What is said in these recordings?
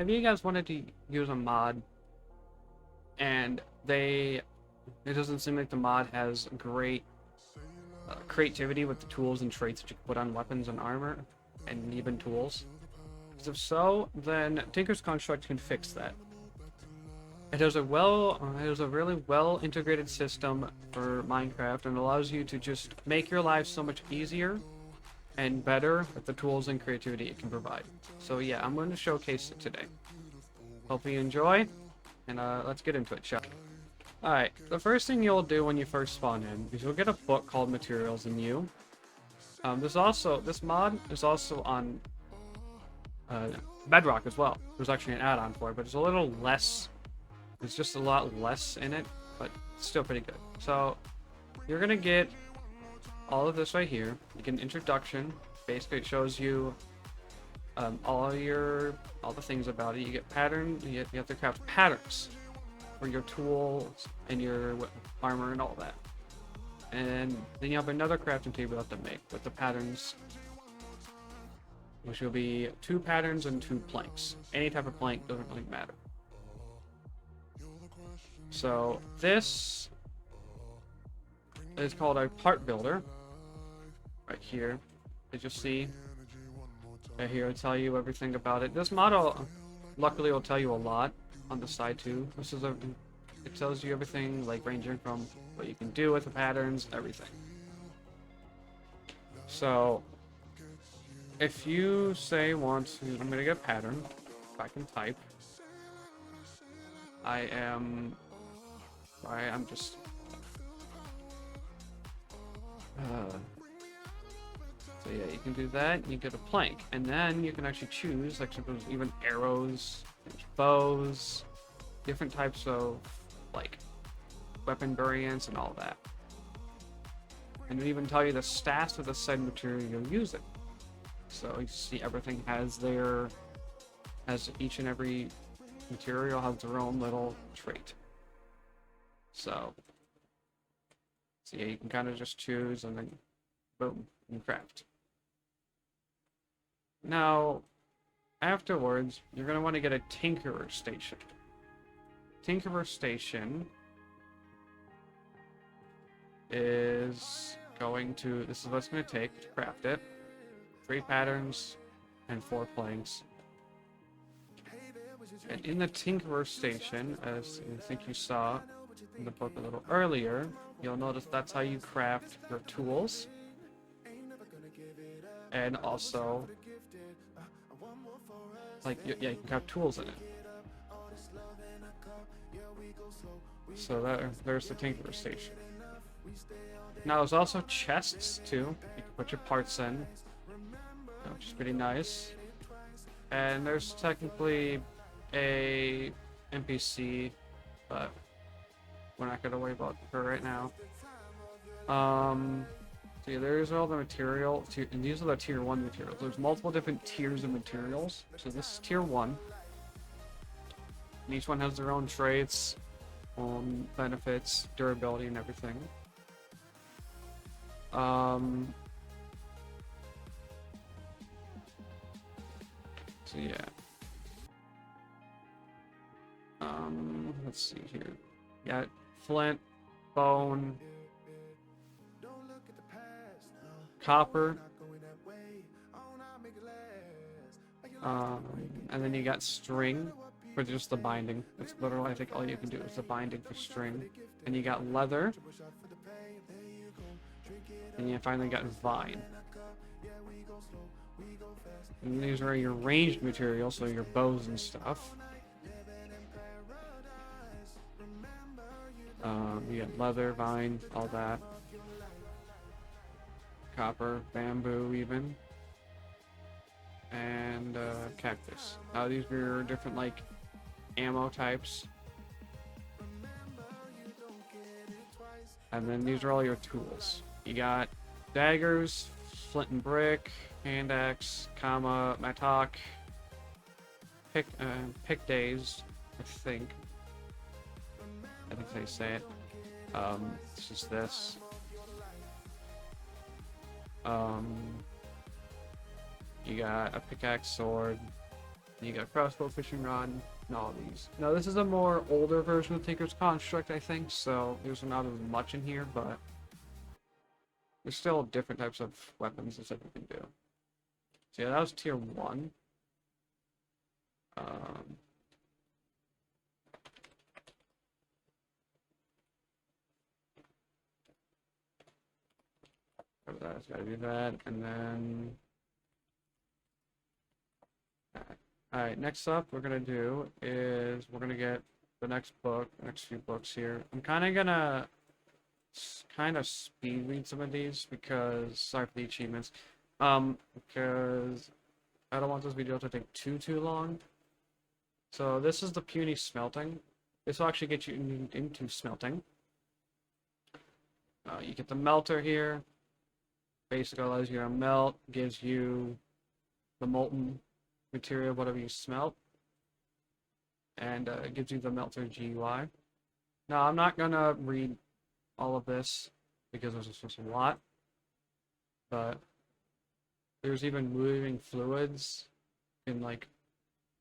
maybe you guys wanted to use a mod and it doesn't seem like the mod has great creativity with the tools and traits that you can put on weapons and armor and even tools. Because if so, then Tinker's Construct can fix that. It has a really well integrated system for Minecraft and allows you to just make your life so much easier and better with the tools and creativity it can provide. So yeah, I'm going to showcase it today. Hope you enjoy, and let's get into it, shall we? Alright, the first thing you'll do when you first spawn in is you'll get a book called Materials in You. This mod is also on Bedrock as well. There's actually an add-on for it, but it's a little less. There's just a lot less in it, but still pretty good. So you're gonna get all of this right here. You get an introduction. Basically, it shows you all the things about it. You get patterns. You have to craft patterns for your tools and your armor and all that. And then you have another crafting table you have to make with the patterns, which will be 2 patterns and 2 planks. Any type of plank doesn't really matter. So this is called a part builder. Right here, as you see. Right here, it'll tell you everything about it. This model, luckily, will tell you a lot on the side too. It tells you everything, like ranging from what you can do with the patterns, everything. So, if you say I'm gonna get a pattern. If I can type, I'm just. So yeah, you can do that. You get a plank, and then you can actually choose, like, suppose even arrows, bows, different types of like weapon variants and all that. And it'll even tell you the stats of the said material you're using. So you see everything has each and every material has their own little trait. So yeah, you can kind of just choose and then boom, and craft. Now, afterwards, you're going to want to get a Tinkerer Station. Tinkerer Station this is what it's going to take to craft it. 3 patterns and 4 planks. And in the Tinkerer Station, as I think you saw in the book a little earlier, you'll notice that's how you craft your tools. And also, like, yeah, you can have tools in it. So there's the Tinkerer Station. Now there's also chests too. You can put your parts in, which is pretty nice. And there's technically a NPC, but we're not gonna worry about her right now. So yeah, there's all the material, and these are the tier 1 materials. There's multiple different tiers of materials. So this is tier 1. And each one has their own traits, benefits, durability, and everything. So yeah. Let's see here. Yeah, flint, bone, copper, and then you got string for just the binding. That's literally, I think, all you can do is the binding for string. And you got leather, and you finally got vine. And these are your ranged materials, so your bows and stuff. You got leather, vine, all that. Copper, bamboo, even. And cactus. Now these are your different, like, ammo types. And then these are all your tools. You got daggers, flint and brick, hand axe, mattock, pick days, I think they say it. It's just this. You got a pickaxe, sword, You got crossbow, fishing rod, and all these. Now this is a more older version of Tinker's Construct, I think, so there's not as much in here, but there's still different types of weapons that you can do. So yeah, that was tier 1. That's gotta do that, and then... Alright, next up we're gonna do is we're gonna get the next few books here. I'm kinda gonna speed read some of these because, sorry for the achievements, because I don't want this video to take too long. So this is the puny smelting. This will actually get you into smelting. You get the melter here. Basically allows you to melt, gives you the molten material, whatever you smelt, and it gives you the melter GUI. Now I'm not gonna read all of this because there's just a lot, but there's even moving fluids. You can like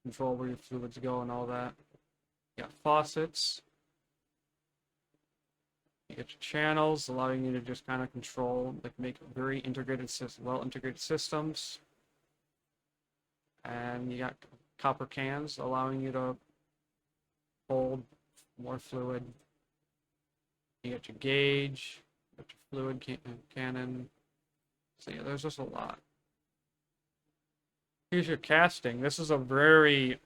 control where your fluids go and all that. You got faucets. You get your channels, allowing you to just kind of control, like make very integrated, well-integrated systems. And you got copper cans, allowing you to hold more fluid. You got your gauge, you got your fluid cannon. So yeah, there's just a lot. Here's your casting. This is a very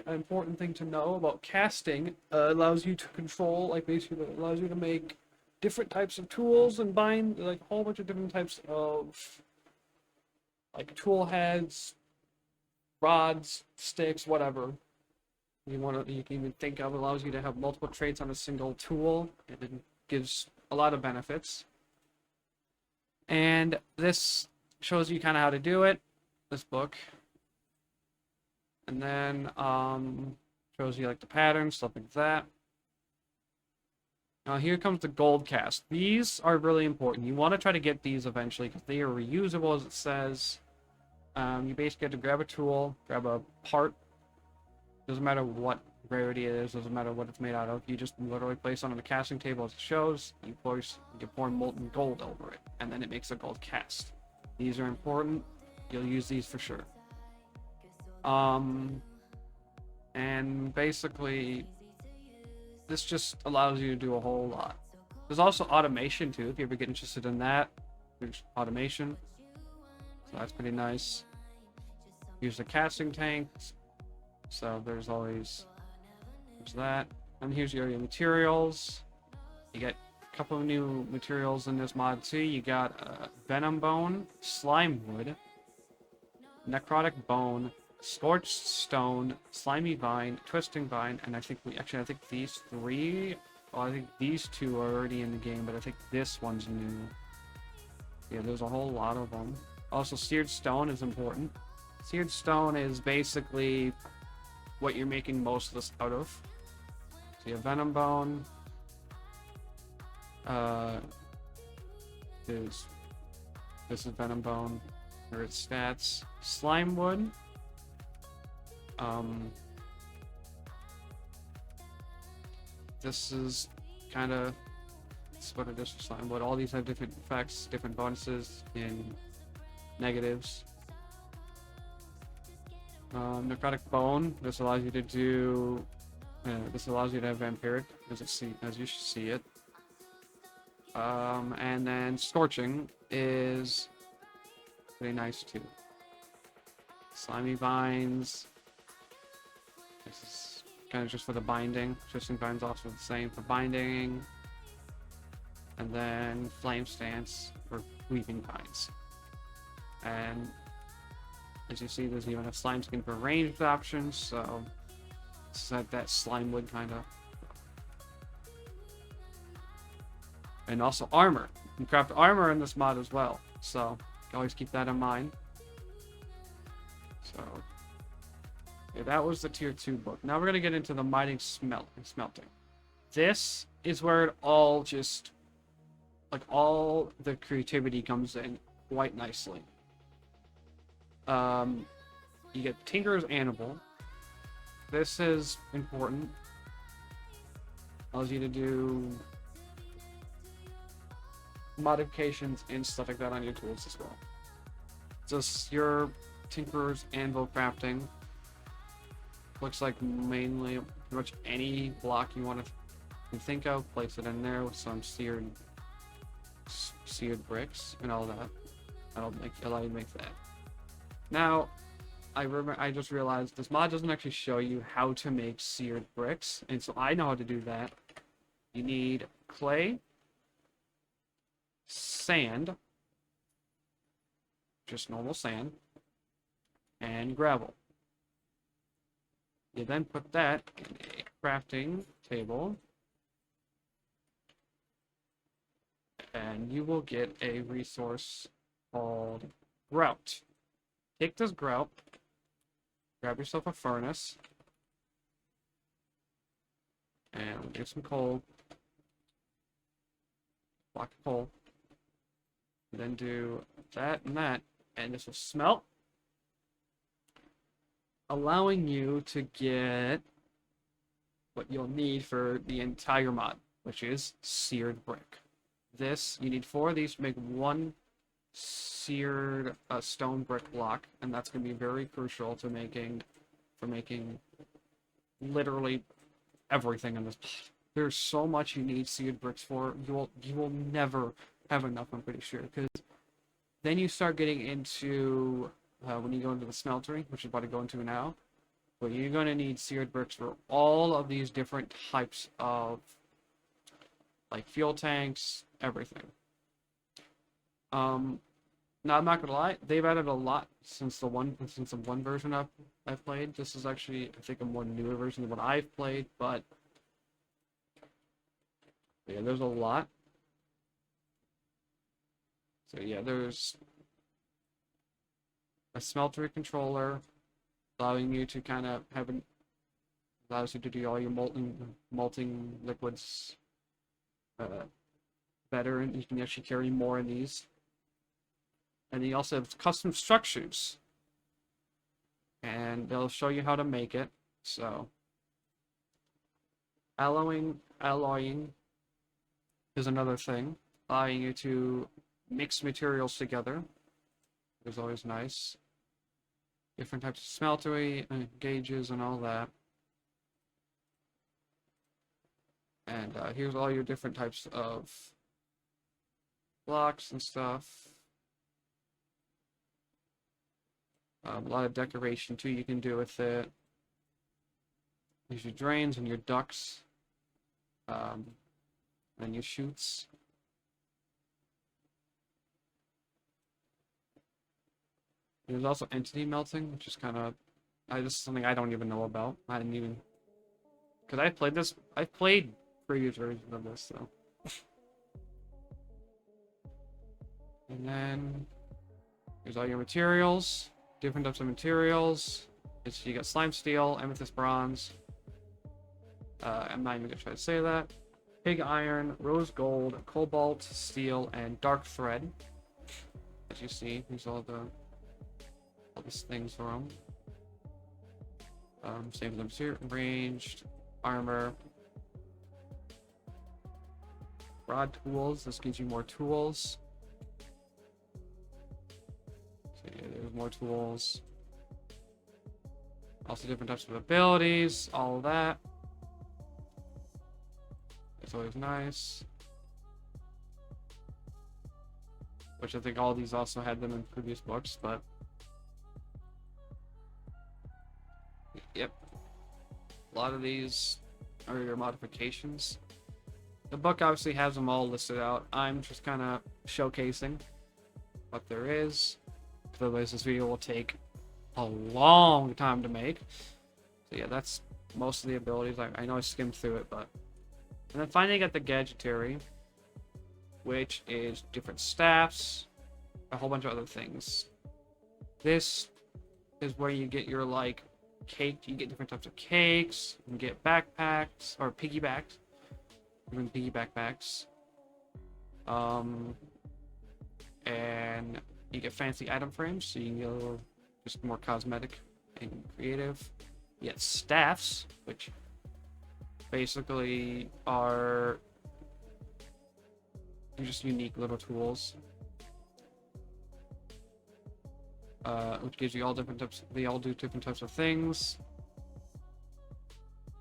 important thing to know about casting. Allows you to control, like basically allows you to make different types of tools and bind like a whole bunch of different types of like tool heads, rods, sticks, whatever you can even think of. Allows you to have multiple traits on a single tool. It gives a lot of benefits. And this shows you kind of how to do it, this book. And then shows you like the patterns, stuff like that. Now here comes the gold cast. These are really important. You want to try to get these eventually because they are reusable, as it says. You basically have to grab a tool, grab a part. Doesn't matter what rarity it is, doesn't matter what it's made out of. You just literally place it on the casting table as it shows. You pour molten gold over it, and then it makes a gold cast. These are important. You'll use these for sure. And basically, this just allows you to do a whole lot. There's also automation too, if you ever get interested in that. There's automation. So that's pretty nice. Use the casting tanks. So there's that. And here's your materials. You get a couple of new materials in this mod too. You got Venom Bone, Slime Wood, Necrotic Bone, Scorched Stone, Slimy Vine, Twisting Vine, and I think these three, well, I think these two are already in the game, but I think this one's new. Yeah, there's a whole lot of them. Also, Seared Stone is important. Seared Stone is basically what you're making most of this out of. So you have Venom Bone. This is Venom Bone. Or its stats. Slime Wood. This is kind of what it is for Slime Wood. All these have different effects, different bonuses in negatives. Necrotic Bone. This allows you to do. This allows you to have vampiric, as you should see it. And then Scorching is pretty nice too. Slimy Vines. This is kind of just for the binding. Twisting Vines also the same for binding. And then Flame Stance for Weaving Vines. And as you see, there's even a Slime Skin for ranged options, so it's like that Slime Wood kind of. And also armor. You can craft armor in this mod as well, so you can always keep that in mind. So, yeah, that was the tier 2 book. Now we're going to get into the mining smelting. This is where it all just, like, all the creativity comes in quite nicely. you get Tinker's Anvil. This is important. Allows you to do modifications and stuff like that on your tools as well. Just your Tinker's Anvil crafting looks like mainly pretty much any block you want to think of, place it in there with some seared bricks and all that. That'll allow you to make that. Now, I just realized this mod doesn't actually show you how to make seared bricks, and so I know how to do that. You need clay, sand, just normal sand, and gravel. You then put that in a crafting table, and you will get a resource called grout. Take this grout, grab yourself a furnace, and get some coal, block of coal, and then do that, and this will smelt, allowing you to get what you'll need for the entire mod, which is seared brick. You need 4 of these to make 1 seared stone brick block, and that's going to be very crucial to making literally everything in this. There's so much you need seared bricks for. You will never have enough, I'm pretty sure, because then you start getting into when you go into the smeltery, which is about to go into now, but you're going to need seared bricks for all of these different types of, like, fuel tanks, everything. Now, I'm not gonna lie, they've added a lot since the one version I've played. This is actually, I think, a more newer version than what I've played, but yeah, there's a lot. So yeah, there's a smeltery controller, allowing you to kind of allows you to do all your molting liquids better, and you can actually carry more in these. And you also have custom structures, and they'll show you how to make it. So alloying is another thing, allowing you to mix materials together. It's always nice. Different types of smeltery and gauges and all that. And here's all your different types of blocks and stuff. A lot of decoration too you can do with it. There's your drains and your ducts. And your chutes. There's also entity melting, which is kind of just something I don't even know about. I didn't even, because I've played previous versions of this, so. And then here's all your materials, different types of materials. You got slime steel, amethyst bronze. I'm not even gonna try to say that. Pig iron, rose gold, cobalt, steel, and dark thread. As you see, these are all these things for them. Same with them here. Ranged armor. Rod tools. This gives you more tools. So yeah, there's more tools. Also different types of abilities. All of that. It's always nice. Which I think all these also had them in previous books, but yep. A lot of these are your modifications. The book obviously has them all listed out. I'm just kind of showcasing what there is. Otherwise, this video will take a long time to make. So yeah, that's most of the abilities. I know I skimmed through it, but... And then finally you got the gadgetary, which is different staffs, a whole bunch of other things. This is where you get your, like, cake. You get different types of cakes. You can get backpacks, or piggybacks. Even piggyback backpacks. And you get fancy item frames, so you can go just more cosmetic in creative. You get staffs, which basically are just unique little tools. Which gives you all different types. They all do different types of things.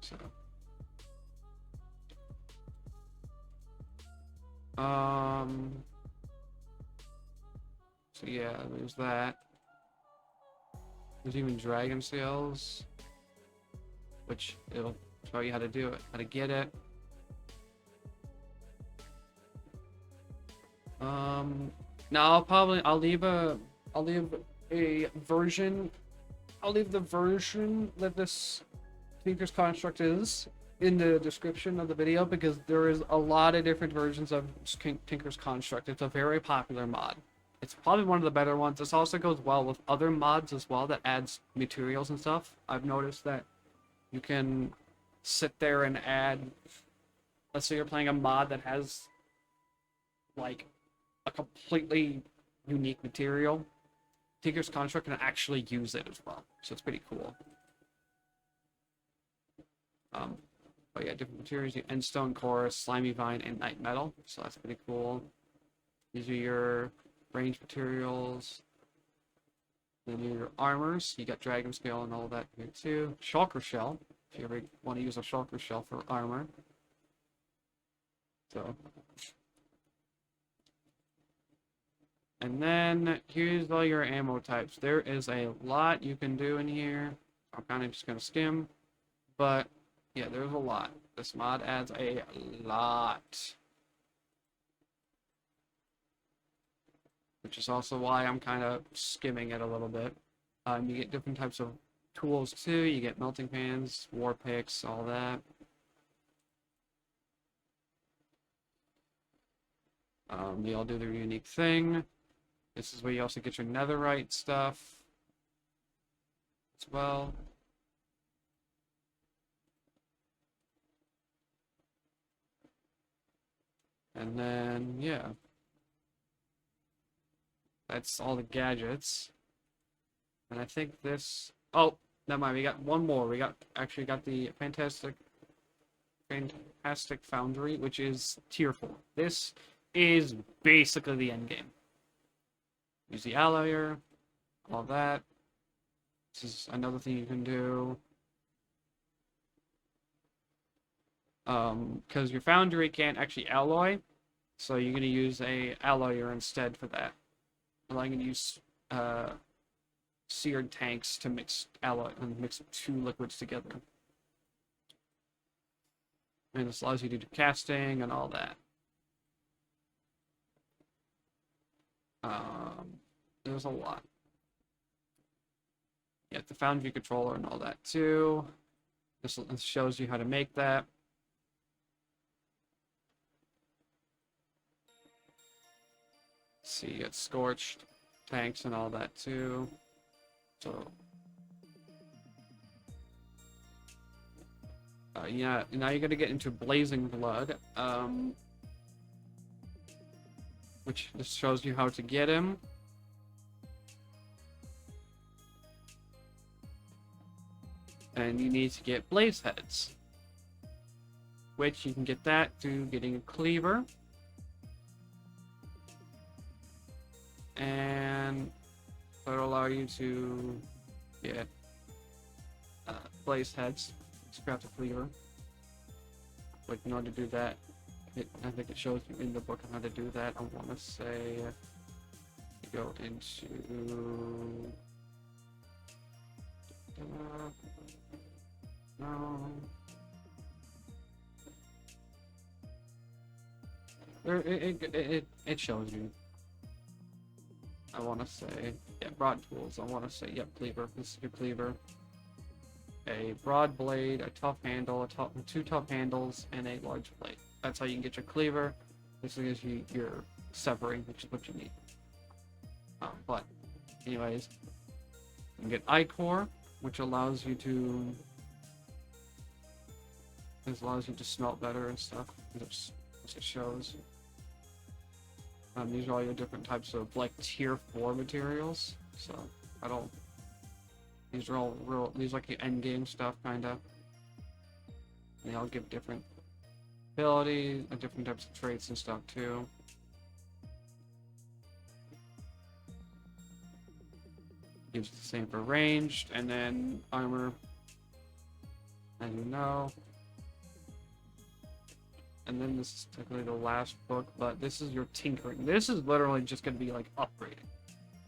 So, so yeah, there's that. There's even dragon scales, which it'll show you how to do it, how to get it. Now I'll leave a version. I'll leave the version that this Tinker's Construct is in the description of the video, because there is a lot of different versions of Tinker's Construct. It's a very popular mod. It's probably one of the better ones. This also goes well with other mods as well that adds materials and stuff. I've noticed that you can sit there and add, let's say you're playing a mod that has like a completely unique material. Tinker's Construct can actually use it as well, so it's pretty cool. But yeah, different materials: you Endstone Core, Slimy Vine, and Night Metal. So that's pretty cool. These are your range materials. Then your armors. You got Dragon Scale and all that here too. Shulker Shell, if you ever want to use a Shulker Shell for armor. So. And then here's all your ammo types. There is a lot you can do in here. I'm kind of just going to skim. But yeah, there's a lot. This mod adds a lot. Which is also why I'm kind of skimming it a little bit. You get different types of tools too. You get melting pans, war picks, all that. They all do their unique thing. This is where you also get your netherite stuff as well. And then, yeah. That's all the gadgets. And I think this... Oh, never mind. We got one more. We actually got the Fantastic Foundry, which is tier 4. This is basically the end game. Use the alloyer, all that. This is another thing you can do. Because your foundry can't actually alloy, so you're going to use a alloyer instead for that. Allowing you to use seared tanks to mix alloy and mix two liquids together. And this allows you to do casting and all that. There's a lot. You have the Foundry controller and all that too. This shows you how to make that. Let's see, you got scorched tanks and all that too. So yeah, now you're gonna get into Blazing Blood, which just shows you how to get him. And you need to get blaze heads, which you can get that through getting a cleaver. And that'll allow you to get blaze heads. Scrap the cleaver. But in order to do that, I think it shows you in the book on how to do that. I want to say you go into no. It shows you. I want to say, yeah, broad tools. I want to say, yep, cleaver. This is your cleaver. A broad blade, a tough handle, two tough handles, and a large blade. That's how you can get your cleaver. This gives you your severing, which is what you need. But, anyways, you can get ichor, which allows you to smelt better and stuff, as it shows. These are all your different types of like tier 4 materials. So These are all real, these like the end game stuff, kinda. They all give different abilities, different types of traits and stuff too. Gives the same for ranged, and then armor, as you know. And then this is technically the last book, but this is your tinkering. This is literally just going to be like upgrading.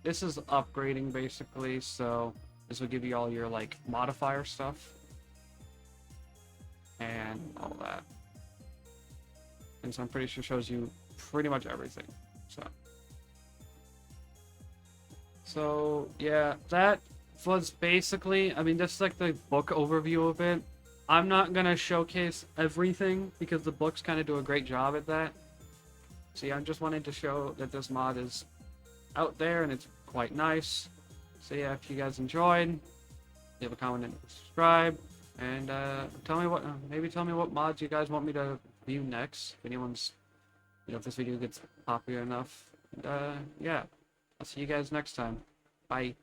This is upgrading basically, so this will give you all your like modifier stuff and all that. And so I'm pretty sure shows you pretty much everything. So yeah, that was basically, I mean, that's like the book overview of it. I'm not gonna showcase everything because the books kind of do a great job at that. So yeah, I'm just wanting to show that this mod is out there and it's quite nice. So yeah, if you guys enjoyed, leave a comment and subscribe, and tell me what, maybe tell me what mods you guys want me to view next. If anyone's, you know, if this video gets popular enough. And, yeah, I'll see you guys next time. Bye.